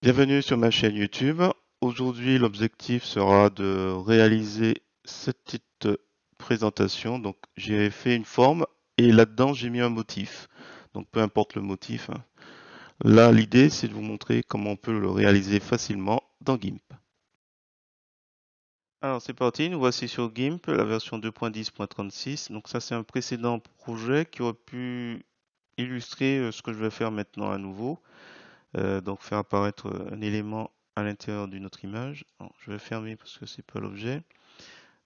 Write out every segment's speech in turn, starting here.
Bienvenue sur ma chaîne YouTube. Aujourd'hui, l'objectif sera de réaliser cette petite présentation. Donc, j'ai fait une forme et là-dedans, j'ai mis un motif. Donc, peu importe le motif, hein. Là, l'idée, c'est de vous montrer comment on peut le réaliser facilement dans GIMP. Alors, c'est parti. Nous voici sur GIMP, la version 2.10.36. Donc, ça, c'est un précédent projet qui aurait pu illustrer ce que je vais faire maintenant à nouveau. Donc faire apparaître un élément à l'intérieur d'une autre image. Alors, je vais fermer parce que c'est pas l'objet.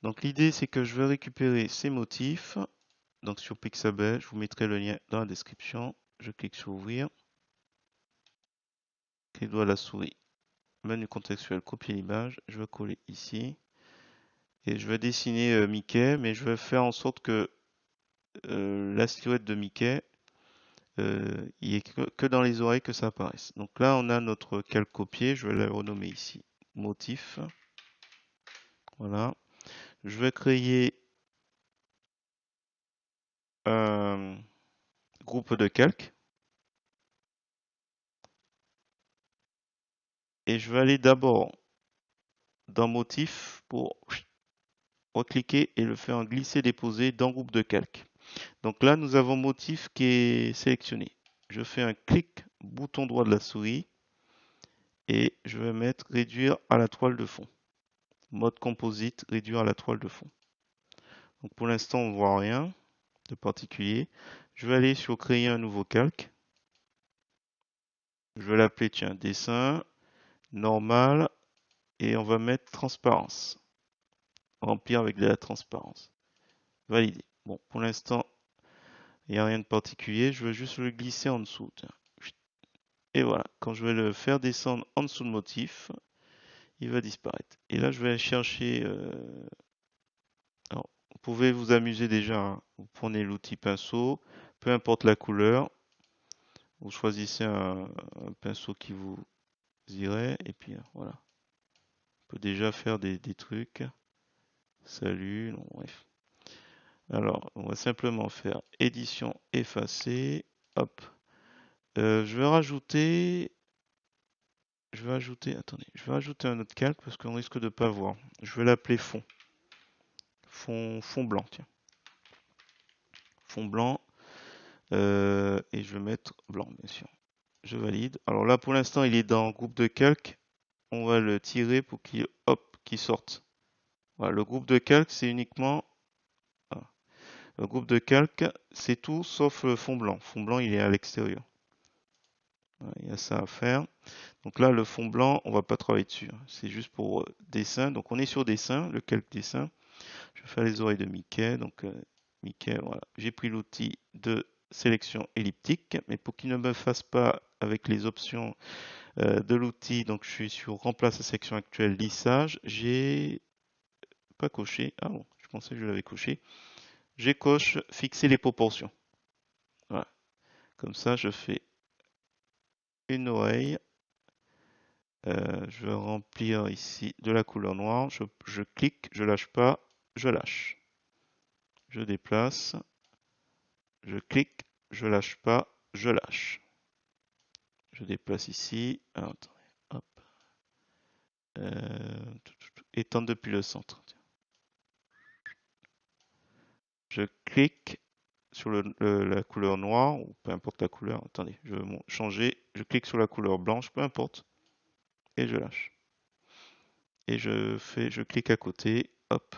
Donc l'idée c'est que je vais récupérer ces motifs. Donc sur Pixabay, je vous mettrai le lien dans la description. Je clique sur ouvrir. Clic droit à la souris. Menu contextuel, copier l'image. Je vais coller ici. Et je vais dessiner Mickey, mais je vais faire en sorte que la silhouette de Mickey, il n'y ait que dans les oreilles que ça apparaisse. Donc là, on a notre calque copié. Je vais le renommer ici. Motif. Voilà. Je vais créer un groupe de calques et je vais aller d'abord dans motif pour recliquer et le faire glisser-déposer dans groupe de calques. Donc là, nous avons motif qui est sélectionné. Je fais un clic bouton droit de la souris et je vais mettre réduire à la toile de fond. Mode composite, réduire à la toile de fond. Donc pour l'instant, on ne voit rien de particulier. Je vais aller sur créer un nouveau calque. Je vais l'appeler, tiens, dessin, normal, et on va mettre transparence. Remplir avec de la transparence. Valider. Bon, pour l'instant, il n'y a rien de particulier. Je veux juste le glisser en dessous. Tiens. Et voilà. Quand je vais le faire descendre en dessous de motif, il va disparaître. Et là, je vais chercher. Alors, vous pouvez vous amuser déjà, hein. Vous prenez l'outil pinceau, peu importe la couleur. Vous choisissez un pinceau qui vous irait. Et puis voilà. On peut déjà faire des trucs. Salut. Non, bref. Alors, on va simplement faire édition effacer. Hop. Attendez, je vais rajouter un autre calque parce qu'on risque de pas voir. Je vais l'appeler fond. Fond blanc, tiens. Fond blanc. Et je vais mettre blanc, bien sûr. Je valide. Alors là, pour l'instant, il est dans groupe de calque. On va le tirer pour qu'il sorte. Voilà, le groupe de calque, c'est uniquement. Voilà. Le groupe de calque, c'est tout sauf le fond blanc. Fond blanc, il est à l'extérieur. Voilà, il y a ça à faire. Donc là, le fond blanc, on va pas travailler dessus, hein. C'est juste pour dessin. Donc on est sur dessin, le calque dessin. Je vais faire les oreilles de Mickey. Donc Mickey, voilà. J'ai pris l'outil de sélection elliptique, mais pour qu'il ne me fasse pas avec les options de l'outil, donc je suis sur remplace la section actuelle lissage. J'ai pas coché. Ah bon, je pensais que je l'avais coché. J'ai coche fixer les proportions. Voilà. Comme ça, je fais une oreille. Je vais remplir ici de la couleur noire. Je clique, je lâche pas, je lâche. Je déplace, je clique, je lâche pas, je lâche. Je déplace ici. Alors, attendez, hop. Étendre depuis le centre. Je clique sur la couleur noire, ou peu importe la couleur. Attendez, je vais changer. Je clique sur la couleur blanche, peu importe. Et je lâche. Et je clique à côté. Hop.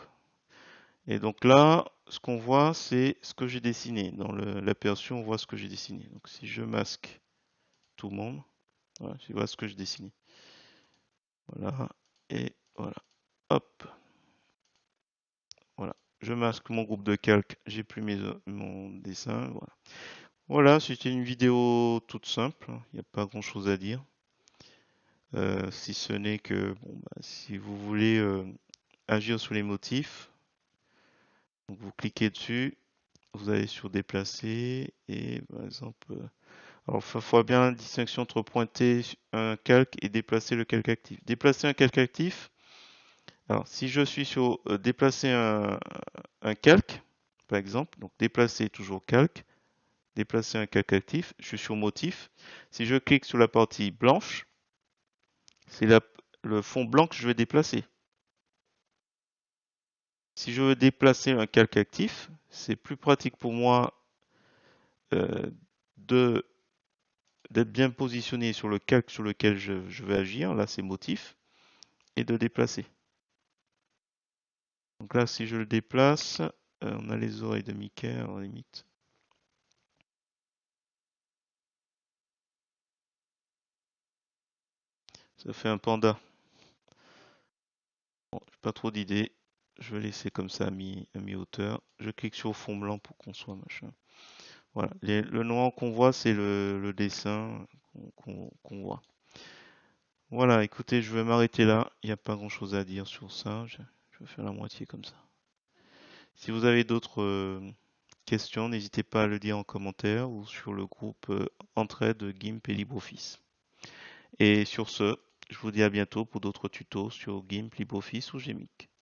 Et donc là, ce qu'on voit, c'est ce que j'ai dessiné. Dans l'aperçu, on voit ce que j'ai dessiné. Donc si je masque tout le monde, voilà, tu vois ce que j'ai dessiné. Voilà. Et voilà. Hop. Voilà. Je masque mon groupe de calque. J'ai plus mon dessin. Voilà. Voilà, c'était une vidéo toute simple. Il n'y a pas grand-chose à dire. Si ce n'est que, bon, bah, si vous voulez agir sur les motifs, donc vous cliquez dessus, vous allez sur déplacer et par exemple, alors il faudra bien la distinction entre pointer un calque et déplacer le calque actif. Déplacer un calque actif, alors si je suis sur déplacer un calque, par exemple, donc déplacer toujours calque, déplacer un calque actif, je suis sur motif. Si je clique sur la partie blanche, C'est le fond blanc que je vais déplacer. Si je veux déplacer un calque actif, c'est plus pratique pour moi euh, de d'être bien positionné sur le calque sur lequel je vais agir. Là, c'est motif. Et de déplacer. Donc là, si je le déplace, on a les oreilles de Mickey, à la limite. Ça fait un panda. Bon, j'ai pas trop d'idées. Je vais laisser comme ça à mi-hauteur. Je clique sur fond blanc pour qu'on soit machin. Voilà. Le noir qu'on voit, c'est le dessin qu'on voit. Voilà, écoutez, je vais m'arrêter là. Il n'y a pas grand-chose à dire sur ça. Je vais faire la moitié comme ça. Si vous avez d'autres questions, n'hésitez pas à le dire en commentaire ou sur le groupe Entraide GIMP et LibreOffice. Et sur ce, je vous dis à bientôt pour d'autres tutos sur GIMP, LibreOffice ou GMIC.